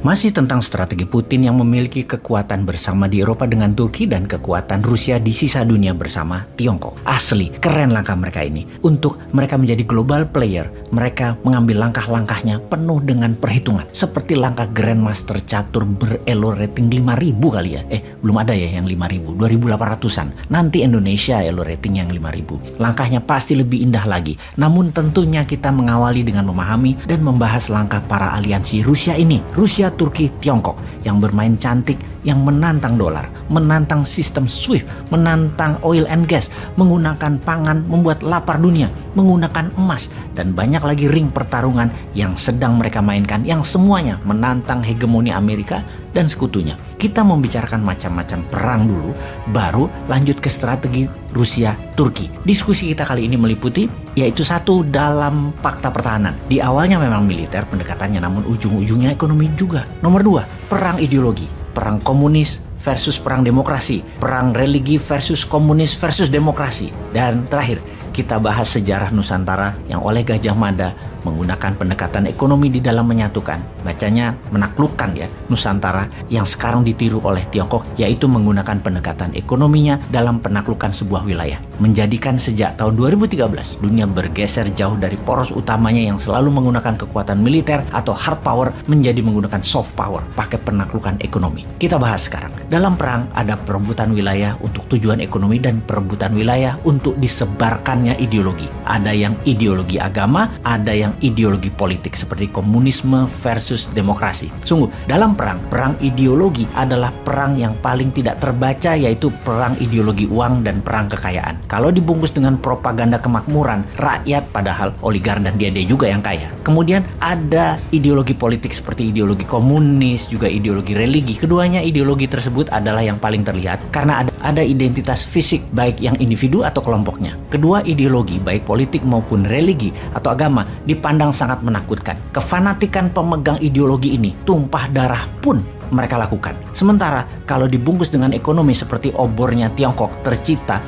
Masih tentang strategi Putin yang memiliki kekuatan bersama di Eropa dengan Turki dan kekuatan Rusia di sisa dunia bersama Tiongkok. Asli, keren langkah mereka ini. Untuk mereka menjadi global player, mereka mengambil langkah-langkahnya penuh dengan perhitungan. Seperti langkah Grandmaster catur berelo rating 5.000 kali ya. Belum ada ya yang 5.000, 2.800-an. Nanti Indonesia elo rating yang 5.000. Langkahnya pasti lebih indah lagi. Namun tentunya kita mengawali dengan memahami dan membahas langkah para aliansi Rusia ini. Rusia, Turki, Tiongkok yang bermain cantik, yang menantang dolar, menantang sistem SWIFT, menantang oil and gas, menggunakan pangan membuat lapar dunia, menggunakan emas, dan banyak lagi ring pertarungan yang sedang mereka mainkan, yang semuanya menantang hegemoni Amerika dan sekutunya. Kita membicarakan macam-macam perang dulu, baru lanjut ke strategi Rusia-Turki. Diskusi kita kali ini meliputi, yaitu satu, dalam fakta pertahanan. Di awalnya memang militer pendekatannya, namun ujung-ujungnya ekonomi juga. Nomor 2, perang ideologi. Perang komunis versus perang demokrasi. Perang religi versus komunis versus demokrasi. Dan terakhir, kita bahas sejarah Nusantara yang oleh Gajah Mada menggunakan pendekatan ekonomi di dalam menyatukan. Bacanya menaklukkan ya, Nusantara yang sekarang ditiru oleh Tiongkok, yaitu menggunakan pendekatan ekonominya dalam penaklukan sebuah wilayah. Menjadikan sejak tahun 2013 dunia bergeser jauh dari poros utamanya yang selalu menggunakan kekuatan militer atau hard power menjadi menggunakan soft power, pakai penaklukan ekonomi. Kita bahas sekarang. Dalam perang ada perebutan wilayah untuk tujuan ekonomi dan perebutan wilayah untuk disebarkannya ideologi. Ada yang ideologi agama, ada yang ideologi politik seperti komunisme versus demokrasi. Sungguh, dalam perang ideologi adalah perang yang paling tidak terbaca, yaitu perang ideologi uang dan perang kekayaan. Kalau dibungkus dengan propaganda kemakmuran, rakyat padahal oligar dan dia juga yang kaya. Kemudian ada ideologi politik seperti ideologi komunis, juga ideologi religi. Keduanya ideologi tersebut adalah yang paling terlihat karena ada identitas fisik baik yang individu atau kelompoknya. Kedua ideologi, baik politik maupun religi atau agama, dipandang sangat menakutkan. Kefanatikan pemegang ideologi ini tumpah darah pun mereka lakukan. Sementara kalau dibungkus dengan ekonomi seperti obornya Tiongkok,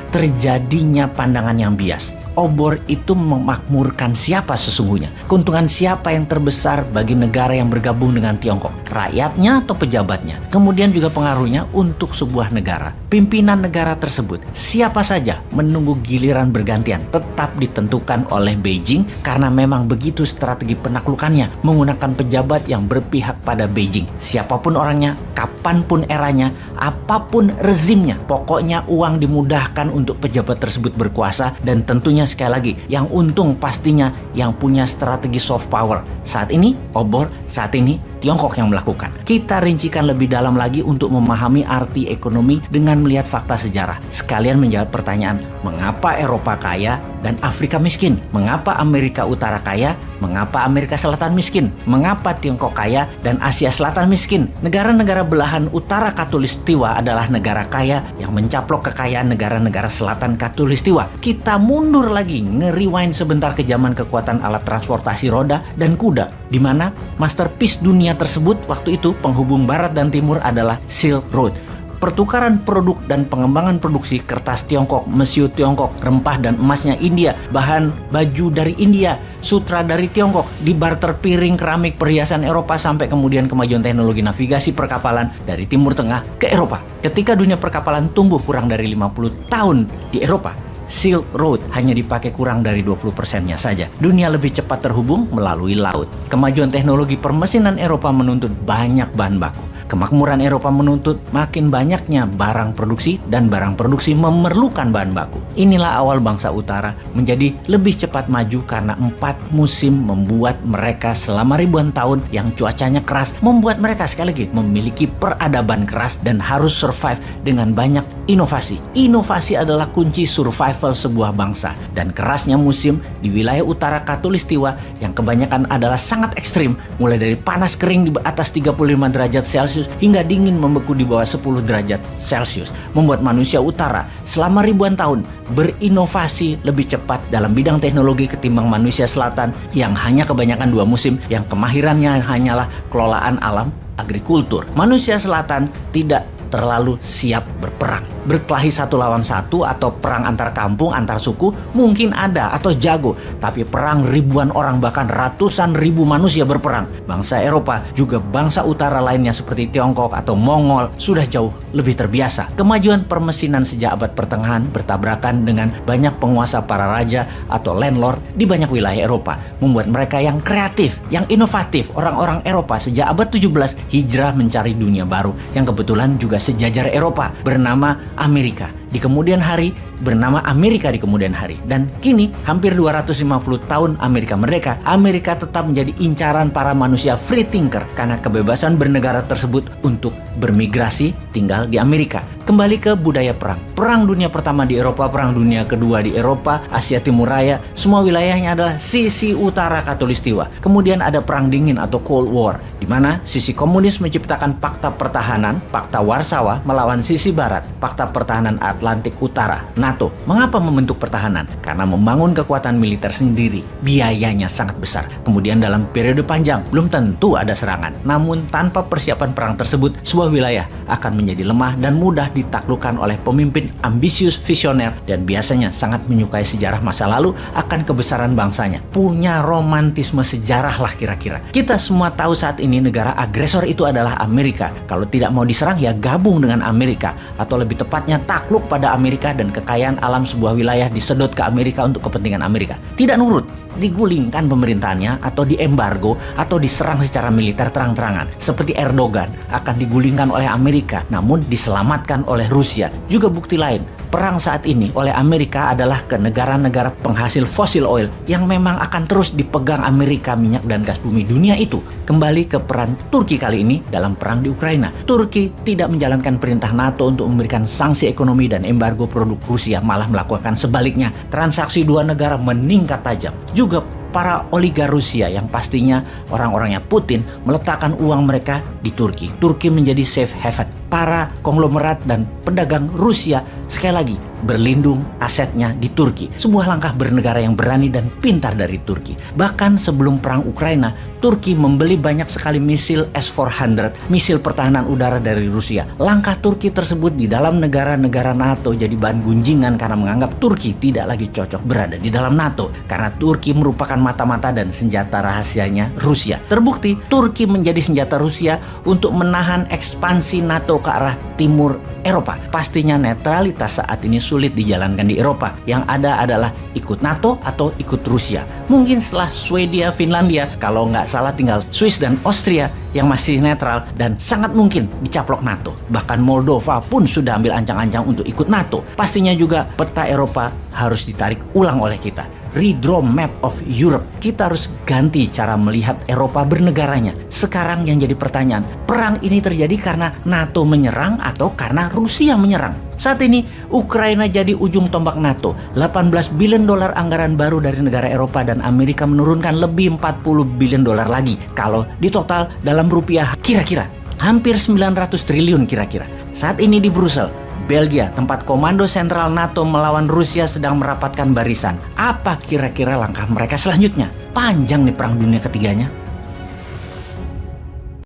terjadinya pandangan yang bias. Obor itu memakmurkan siapa sesungguhnya? Keuntungan siapa yang terbesar bagi negara yang bergabung dengan Tiongkok? Rakyatnya atau pejabatnya? Kemudian juga pengaruhnya untuk sebuah negara. Pimpinan negara tersebut, siapa saja menunggu giliran bergantian, tetap ditentukan oleh Beijing karena memang begitu strategi penaklukannya, menggunakan pejabat yang berpihak pada Beijing. Siapapun orangnya, kapanpun eranya, apapun rezimnya, pokoknya uang dimudahkan untuk pejabat tersebut berkuasa, dan tentunya sekali lagi, yang untung pastinya yang punya strategi soft power. Saat ini obor, saat ini Tiongkok yang melakukan. Kita rincikan lebih dalam lagi untuk memahami arti ekonomi dengan melihat fakta sejarah. Sekalian menjawab pertanyaan, mengapa Eropa kaya dan Afrika miskin? Mengapa Amerika Utara kaya? Mengapa Amerika Selatan miskin? Mengapa Tiongkok kaya dan Asia Selatan miskin? Negara-negara belahan utara Khatulistiwa adalah negara kaya yang mencaplok kekayaan negara-negara selatan Khatulistiwa. Kita mundur lagi, nge-rewind sebentar ke zaman kekuatan alat transportasi roda dan kuda, di mana masterpiece dunia tersebut waktu itu penghubung barat dan timur adalah Silk Road. Pertukaran produk dan pengembangan produksi kertas Tiongkok, mesiu Tiongkok, rempah dan emasnya India, bahan baju dari India, sutra dari Tiongkok, dibarter piring, keramik, perhiasan Eropa, sampai kemudian kemajuan teknologi navigasi perkapalan dari Timur Tengah ke Eropa. Ketika dunia perkapalan tumbuh kurang dari 50 tahun di Eropa, Silk Road hanya dipakai kurang dari 20%-nya saja. Dunia lebih cepat terhubung melalui laut. Kemajuan teknologi permesinan Eropa menuntut banyak bahan baku. Kemakmuran Eropa menuntut makin banyaknya barang produksi, dan barang produksi memerlukan bahan baku. Inilah awal bangsa utara menjadi lebih cepat maju karena 4 musim membuat mereka selama ribuan tahun yang cuacanya keras, membuat mereka sekali lagi memiliki peradaban keras dan harus survive dengan banyak inovasi. Inovasi adalah kunci survival sebuah bangsa, dan kerasnya musim di wilayah utara Khatulistiwa yang kebanyakan adalah sangat ekstrim, mulai dari panas kering di atas 35 derajat Celcius hingga dingin membeku di bawah 10 derajat Celcius, membuat manusia utara selama ribuan tahun berinovasi lebih cepat dalam bidang teknologi ketimbang manusia selatan yang hanya kebanyakan 2 musim yang kemahirannya hanyalah kelolaan alam, agrikultur. Manusia selatan tidak terlalu siap berperang. berkelahi satu lawan satu atau perang antar kampung, antar suku mungkin ada atau jago, tapi perang ribuan orang bahkan ratusan ribu manusia berperang. Bangsa Eropa juga bangsa utara lainnya seperti Tiongkok atau Mongol sudah jauh lebih terbiasa. Kemajuan permesinan sejak abad pertengahan bertabrakan dengan banyak penguasa para raja atau landlord di banyak wilayah Eropa, membuat mereka yang kreatif, yang inovatif. Orang-orang Eropa sejak abad 17 hijrah mencari dunia baru yang kebetulan juga sejajar Eropa, bernama Amerika. Di kemudian hari bernama Amerika di kemudian hari. Dan kini hampir 250 tahun Amerika merdeka, Amerika tetap menjadi incaran para manusia free thinker karena kebebasan bernegara tersebut untuk bermigrasi tinggal di Amerika. Kembali ke budaya perang. Perang Dunia Pertama di Eropa, Perang Dunia Kedua di Eropa, Asia Timur Raya, semua wilayahnya adalah sisi utara Khatulistiwa. Kemudian ada Perang Dingin atau Cold War, di mana sisi komunis menciptakan Pakta Pertahanan, Pakta Warsawa melawan sisi barat, Pakta Pertahanan Atlantik Utara, NATO. Mengapa membentuk pertahanan? Karena membangun kekuatan militer sendiri biayanya sangat besar. Kemudian dalam periode panjang belum tentu ada serangan. Namun tanpa persiapan perang tersebut, sebuah wilayah akan menjadi lemah dan mudah ditaklukkan oleh pemimpin ambisius, visioner, dan biasanya sangat menyukai sejarah masa lalu akan kebesaran bangsanya. Punya romantisme sejarah lah kira-kira. Kita semua tahu saat ini negara agresor itu adalah Amerika. Kalau tidak mau diserang ya gabung dengan Amerika, atau lebih tepatnya takluk pada Amerika dan kekayaan alam sebuah wilayah disedot ke Amerika untuk kepentingan Amerika. Tidak nurut, digulingkan pemerintahannya atau diembargo atau diserang secara militer terang-terangan. Seperti Erdogan akan digulingkan oleh Amerika namun diselamatkan oleh Rusia. Juga bukti lain, perang saat ini oleh Amerika adalah ke negara-negara penghasil fosil oil yang memang akan terus dipegang Amerika, minyak dan gas bumi dunia itu. Kembali ke peran Turki kali ini dalam perang di Ukraina. Turki tidak menjalankan perintah NATO untuk memberikan sanksi ekonomi dan embargo produk Rusia, malah melakukan sebaliknya. Transaksi dua negara meningkat tajam. Juga para oligar Rusia yang pastinya orang-orangnya Putin meletakkan uang mereka di Turki. Turki menjadi safe haven. Para konglomerat dan pedagang Rusia sekali lagi berlindung asetnya di Turki. Sebuah langkah bernegara yang berani dan pintar dari Turki. Bahkan sebelum perang Ukraina, Turki membeli banyak sekali misil S-400, misil pertahanan udara dari Rusia. Langkah Turki tersebut di dalam negara-negara NATO jadi bahan gunjingan karena menganggap Turki tidak lagi cocok berada di dalam NATO. Karena Turki merupakan mata-mata dan senjata rahasianya Rusia. Terbukti Turki menjadi senjata Rusia untuk menahan ekspansi NATO ke arah timur Eropa. Pastinya netralitas saat ini sulit dijalankan di Eropa. Yang ada adalah ikut NATO atau ikut Rusia. Mungkin setelah Swedia, Finlandia, kalau nggak salah tinggal Swiss dan Austria yang masih netral dan sangat mungkin dicaplok NATO. Bahkan Moldova pun sudah ambil ancang-ancang untuk ikut NATO. Pastinya juga peta Eropa harus ditarik ulang oleh kita. Redraw map of Europe. Kita harus ganti cara melihat Eropa bernegaranya. Sekarang yang jadi pertanyaan, perang ini terjadi karena NATO menyerang atau karena Rusia menyerang? Saat ini Ukraina jadi ujung tombak NATO. 18 billion dolar anggaran baru dari negara Eropa dan Amerika menurunkan lebih 40 billion dolar lagi. Kalau di total dalam rupiah kira-kira hampir 900 triliun kira-kira. Saat ini di Brussel, Belgia, tempat komando sentral NATO melawan Rusia sedang merapatkan barisan. Apa kira-kira langkah mereka selanjutnya? Panjang nih perang dunia ketiganya.